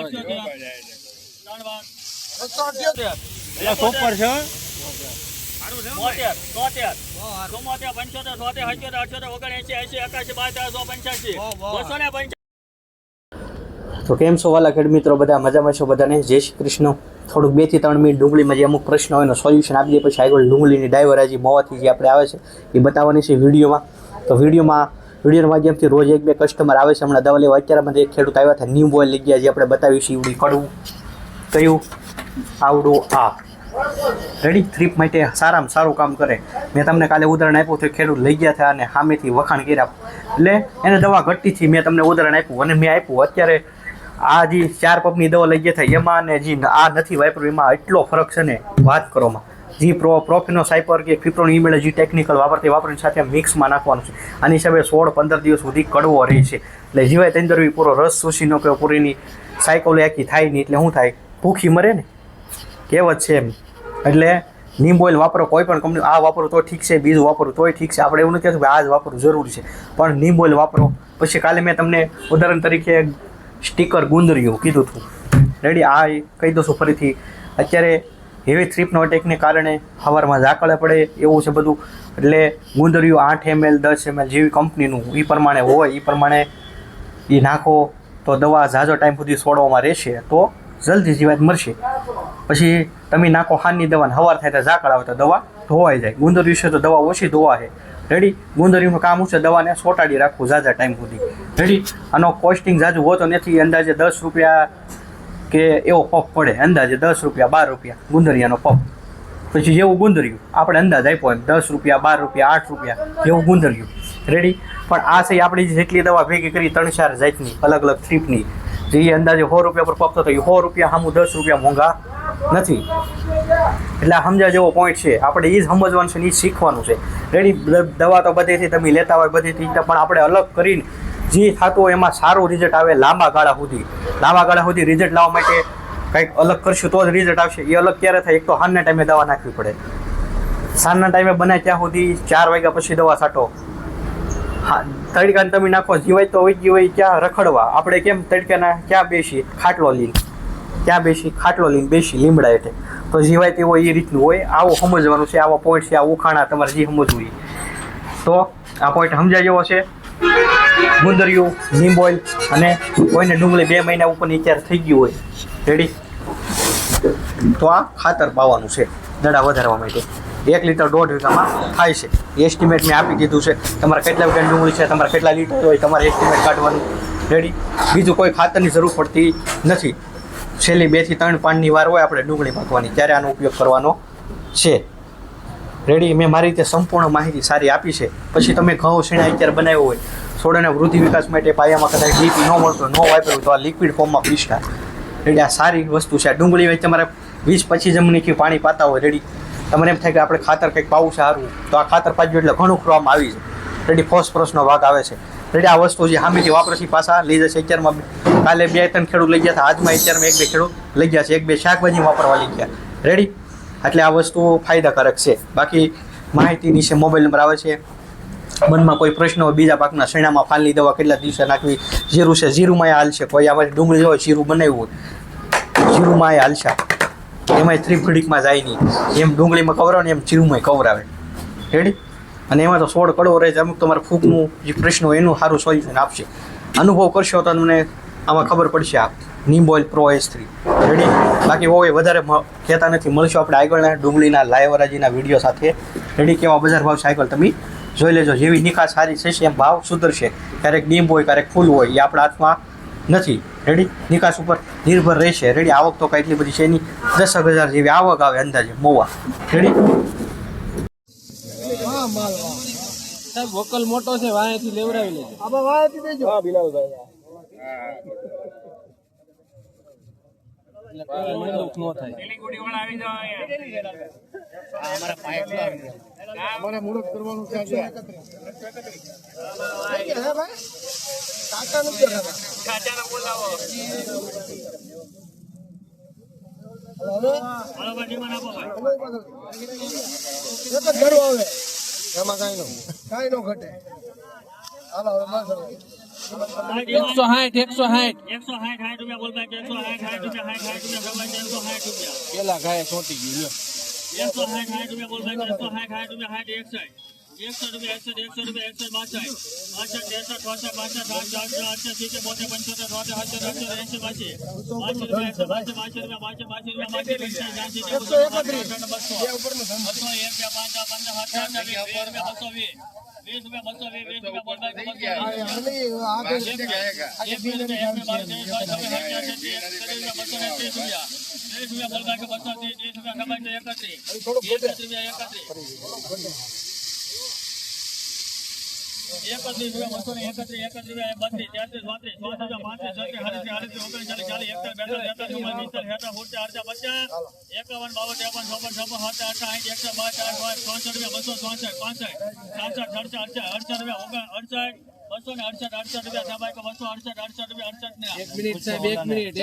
તો કેમ છો વાલા ખેડ મિત્રો, બધા મજામાં છો? બધાને જય શ્રી કૃષ્ણ. થોડુંક 2 થી 3 મિનિટ ડુંગળીમાં જે અમુક પ્રશ્ન હોય એનો સોલ્યુશન આપી દઈએ, પછી આગળ ડુંગળીની ડાયવરાજી મોવાથી જે આપણે આવે છે એ બતાવવાની છે વિડીયોમાં. તો વિડીયોના માધ્યમથી રોજ 1-2 કસ્ટમર આવે છે. હમણાં દવા લેવા અત્યારમાં એક ખેડૂત આવ્યા હતા, નીમ બોઇલ લઈ ગયા, જે આપણે બતાવીશું. ઈવડી કડવું કયું આવડું આ રેડી થ્રીપ માટે સારામાં સારું કામ કરે. મેં તમને કાલે ઉદાહરણ આપ્યું તો ખેડૂત લઈ ગયા હતા અને સામેથી વખાણ કર્યા, એટલે એને દવા ઘટીથી મેં તમને ઉદાહરણ આપ્યું અને મેં આપ્યું. અત્યારે આ જે 4 પંપની દવા લઈ ગયા હતા એમાં અને જે આ નથી વાપર્યું એમાં એટલો ફરક છે ને વાત કરવામાં. જે પ્રોફેનો સાયપર કે ફિપ્રોન ઈમેલ જે ટેકનિકલ વાપરની સાથે મિક્સમાં નાખવાનું છે. આની હિસાબે 16-15 દિવસ સુધી કડવો રહે છે. એટલે જીવાય તેની પૂરો રસ શોષી ન કે પૂરીની સાયકોલ આખી થાય નહીં, એટલે શું થાય? ભૂખી મરે ને, કહેવત છે એમ. એટલે નીમ ઓઇલ વાપરો, કોઈ પણ કંપની. આ વાપરો તો ઠીક છે, બીજું વાપરો તોય ઠીક છે. આપણે એવું નથી કહેતું કે આ જ વાપરવું જરૂરી છે, પણ નીમ ઓઇલ વાપરો. પછી કાલે મેં તમને ઉદાહરણ તરીકે સ્ટીકર ગુંદરિયું કીધું હતું, રેડી. આ કહી દઉં છું ફરીથી. અત્યારે હેવી થ્રીપનો અટેકને કારણે સવારમાં ઝાકળે પડે એવું છે બધું. એટલે ગુંદરિયું 8 ml 10 ml જેવી કંપનીનું એ પ્રમાણે હોય, એ પ્રમાણે એ નાખો તો દવા ઝાઝો ટાઈમ સુધી છોડવામાં રહેશે, તો જલ્દી જીવાત મરશે. પછી તમે નાખો હાનની દવા, સવાર થાય તો ઝાકળ આવે તો દવા ધોવાઈ જાય. ગુંદરિયું છે તો દવા ઓછી ધોવા છે, રેડી. ગુંદરિયુંનું કામ શું છે? દવાને ચોંટાડી રાખવું ઝાઝા ટાઈમ સુધી, રેડી. આનો કોસ્ટિંગ ઝાઝું હોતો નથી, અંદાજે 10 રૂપિયા કે એવો પફ પડે, અંદાજે 10 રૂપિયા 12 રૂપિયા ગુંદરિયાનો પફ. પછી જેવું ગુંદરિયું આપણે અંદાજ આપ્યો એમ 10 રૂપિયા 12 રૂપિયા 8 રૂપિયા જેવું ગુંદરિયું, રેડી. પણ આ છે આપણી જેટલી દવા ભેગી કરી 3-4 જાતની અલગ અલગ થ્રીપની, જે અંદાજે 100 રૂપિયા પર પફ થતો, એ 100 રૂપિયા સામું 10 રૂપિયા મોંઘા નથી. એટલે સમજવા જેવો પોઈન્ટ છે. આપણે એ જ સમજવાનું છે ને એ જ શીખવાનું છે, રેડી. દવા તો બધેથી તમે લેતા હોય બધેથી, પણ આપણે અલગ કરીને જે થતું હોય એમાં સારું રિઝલ્ટ આવે લાંબા ગાળા સુધી રિઝલ્ટ લાવવા માટે કંઈક અલગ કરશું તો જ રિઝલ્ટ આવશે. એ અલગ ક્યારે થાય? એક તો સાંજના ટાઈમે દવા નાખવી પડે. સાંજના ટાઈમે બનાય ત્યાં સુધી 4 વાગ્યા પછી દવા છાંટો. હા, તડકાને તમે નાખો, જીવાય તો હોય હોય ક્યાં રખડવા. આપણે કેમ તડકાના ક્યાં બેસી ખાટલો લઈને બેસી લીમડા હેઠે, તો જીવાય તે હોય એ રીતનું હોય. આવું સમજવાનું છે, આવા પોઈન્ટ છે, આ ઉખાણા તમારે જે સમજવું. તો આ પોઈન્ટ સમજાય જેવો છે. ગુંદરિયું, નીમ ઓઇલ અને કોઈને ડુંગળી 2 મહિના ઉપરની તૈયાર થઈ ગયું હોય, રેડી. તો આ ખાતર પાવાનું છે દડા વધારવા માટે. 1 લીટર 1.5 વીઘામાં થાય છે. એસ્ટિમેટ મેં આપી દીધું છે. તમારે કેટલા વીઘાની ડુંગળી છે, તમારે કેટલા લીટર હોય, તમારે એસ્ટિમેટ કાઢવાનું, રેડી. બીજું કોઈ ખાતરની જરૂર પડતી નથી. છેલ્લી 2 થી 3 પાણીની વાર હોય આપણે ડુંગળી પાકવાની, ત્યારે આનો ઉપયોગ કરવાનો છે, રેડી. મેં મારી રીતે સંપૂર્ણ માહિતી સારી આપી છે. પછી તમે ઘઉં શીણા અત્યારે બનાવ્યો હોય, છોડના વૃદ્ધિ વિકાસ માટે પાયામાં કદાચ ડીપી ન મળતો, ન વાપર્યું તો આ લિક્વિડ ફોર્મમાં પીસતા, રેડી. આ સારી વસ્તુ છે. આ ડુંગળી વચ્ચે તમારે 20-25 જમણીથી પાણી પાતા હોય, રેડી. તમને એમ થાય કે આપણે ખાતર કંઈક પાવું છે સારું, તો આ ખાતર પાજ્યું એટલે ઘણું ખવામાં આવી જાય, રેડી. ફોસ્ફરસનો ભાગ આવે છે, રેડી. આ વસ્તુ જે સામેથી વાપરશી પાછા લઈ જશે. અત્યારમાં કાલે 2-3 ખેડૂત લઈ ગયા હતા, આજમાં અત્યારમાં 1-2 ખેડૂત લઈ ગયા છે, 1-2 શાકભાજી વાપરવા લઈ ગયા, રેડી. એટલે આ વસ્તુ ફાયદાકારક છે. બાકી માહિતી નીચે મોબાઈલ નંબર આવે છે. મનમાં કોઈ પ્રશ્ન હોય, બીજા પાકના શેણામાં ફાલની દવા કેટલા દિવસે નાખવી, જીરું છે, જીરુંમાં એ હાલશે. કોઈ આમાંથી ડુંગળી હોય, જીરું બનાવ્યું હોય, જીરુંમાં એ હાલશે. એમાંય 3 ઘડીકમાં જાય નહીં. એમ ડુંગળીમાં કવરાવે ને એમ જીરુંમાં કવરાવે, રેડી. અને એમાં તો છોડ કડવો રહે છે. અમુક તમારે ફૂગનું જે પ્રશ્ન હોય એનું સારું સોલ્યુશન આપશે. અનુભવ કરશો તો તમને આમાં ખબર પડશે. આ નીમ ઓઇલ પ્રો S3, રેડી. બાકી હોય વધારે કહેતા નથી. મળશું આપણે આગળના ડુંગળીના લાયવરાજીના વિડીયો સાથે, રેડી. કેવા બજાર ભાવ છે આગળ તમે જોઈ લેજો. જેવી નિકાસ સારી થશે એમ ભાવ સુધરશે. ક્યારેક ડીમ હોય, ક્યારેક ફૂલ હોય, એ આપણા હાથમાં નથી, રેડી. નિકાસ ઉપર નિર્ભર રહેશે, રેડી. આવક તો કાંઈ એટલી બધી છે નહીં, 10,000 જેવી આવક આવે અંદાજે મોવા, રેડી. સાહેબ વકલ મોટો છે, વાયાથી લેવરાવી લેજો. આબા વાયાથી દેજો. હા બિલાલભાઈ. એટલે નો થાય. પેલી ગોડી વાળા આવી જાવ અહીંયા. અમારા પાઇપ આવી જાવ. અમારે મુહૂર્ત કરવાનું છે આજે. હે ભાઈ કાકા નું કે કાકાને બોલાવો. હવે હાલો બાજી માં આપો ભાઈ. એક જ ઘડો આવે. એમાં કાઈ નો ઘટે. હાલો હવે બસ હવે 160 160 રૂપિયા બોલ ભાઈ 160 રૂપિયા પેલા ગાય ચોટી ગયું લ્યો 160 રૂપિયા બોલ ભાઈ 160 રૂપિયા 61 રૂપિયા 61 રૂપિયા 1 મિનિટ સાહેબ 1 મિનિટ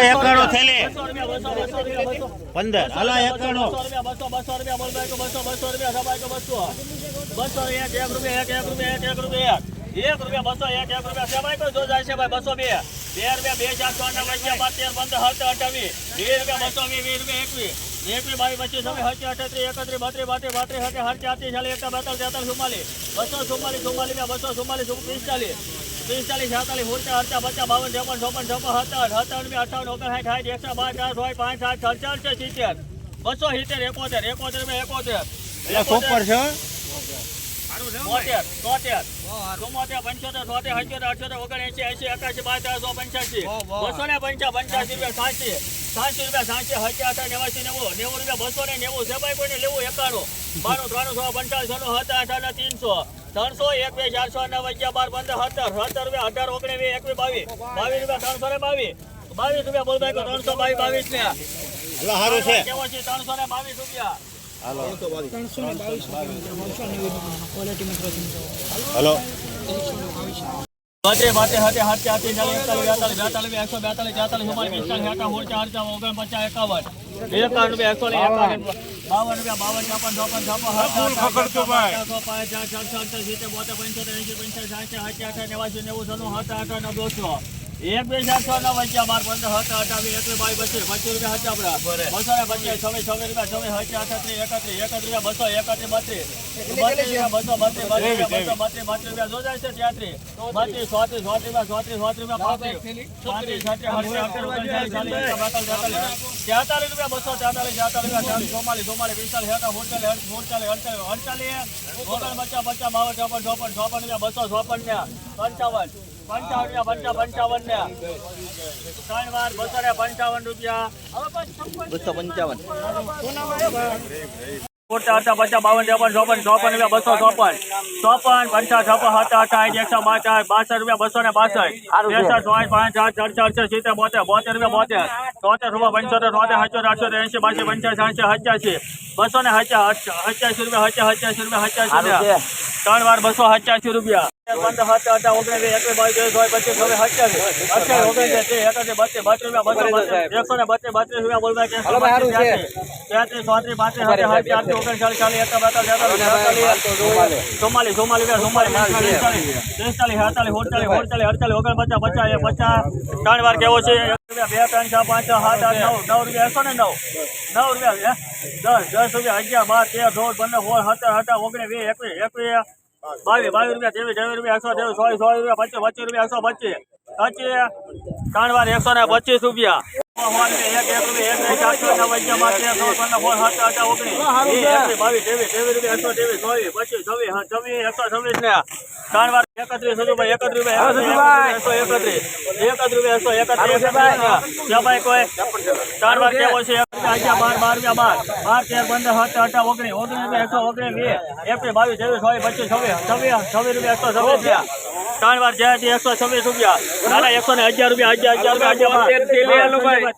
એકડો થેલી 15 હાલો એકડો 125 રૂપિયા ત્રણ વાર જય 126 રૂપિયા નાના 111 રૂપિયા 125 રૂપિયા